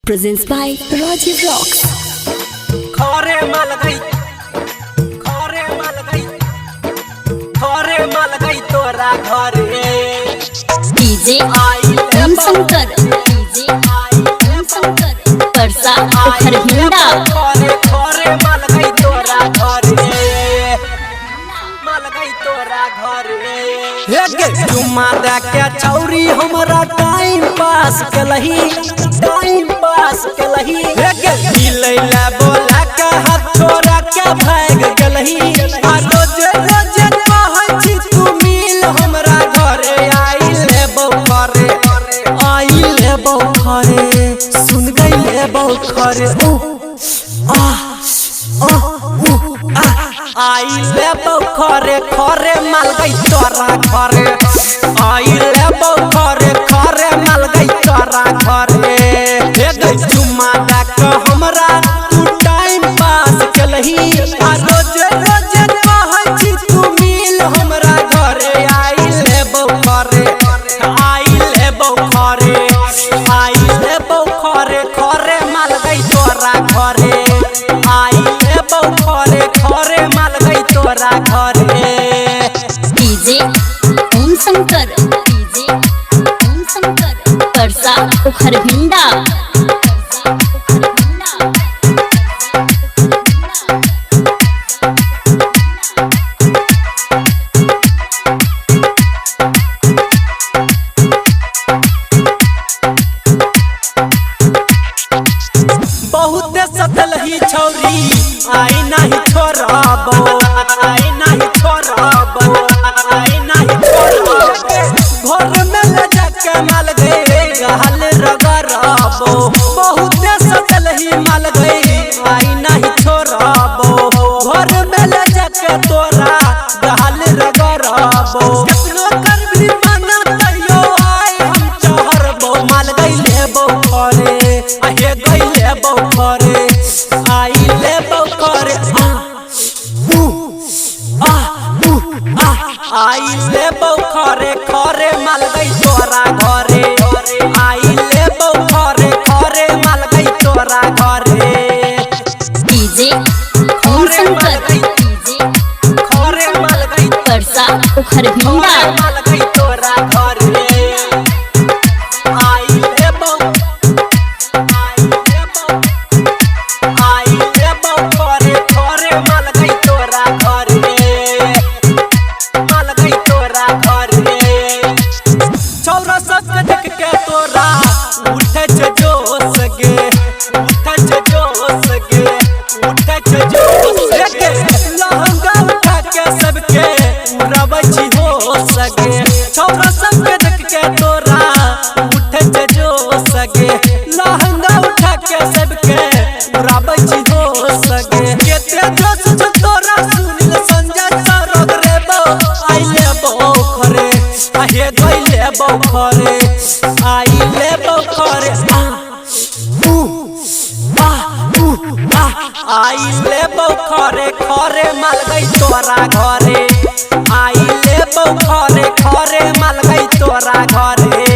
Presents by Rajiv Rocks. खरे मल गई तोरा घरे DJ ओम शंकर, DJ ओम शंकर, परसा उखर भिंडा। खरे मल गई तोरा घरे चुम्मा दे के चौरी हमरा टाइम पास कलही मिलै ला बोला के हाथ छोड़ा के भाग गलही रोज कहै छी तू मिल हमरा घरे आई लेबौ खरे सुन गई लेबौ खरे आई लेबौ खरे माल गई तोरा घरे आई लेबौ खरे माल गई तोरा घरे हे गई चुम्मा दे के हमरा तू टाइम पास कलही रोज कहै छी तू मिल हमरा घरे आई लेबौ खरे माल गई तोरा घरे आई लेबौ खरे माल गई तोरा घरे DJ ओम शंकर, DJ ओम शंकर, परसा उखर भिंडा। बहुत सतलही छौरी आई नहीं छोड़बो घर में ले जाके माल गए गहल रगरबो बहुत सतलही माल गए आई नहीं छोड़बो घर में ले जाके तोरा गहल रगरबो कितनो करबी मना तैयो आई हम चहरबो माल गई लेबो खरे आहे गई लेबौ खरे आई लेबौ खरे आई लेबौ खरे माल गई तोरा घरे आई लेबौ खरे माल गई तोरा घरे DJ ओम शंकर, DJ खरे माल गई परसा उखर भिंडा। माल गई तोरा घरे आई लेबौ खरे माल गई तोरा घरे छौरा सब देख के तोरा उठे छ जोश गे लहंगा उठा के सबके उड़ाबै छी होश गे छौरा सब देख के तोरा उठे छ जोश गे लहंगा उठा के सबके उड़ाबै छी होश गे केते जोश छ तोरा सुनिल संजय सरोग रेबो आई लेबौ खरे आहे गई लेबौ खरे आई लेबौ खरे आई लेबौ खरे माल गई तोरा घरे आई लेबौ खरे माल गई तोरा घरे।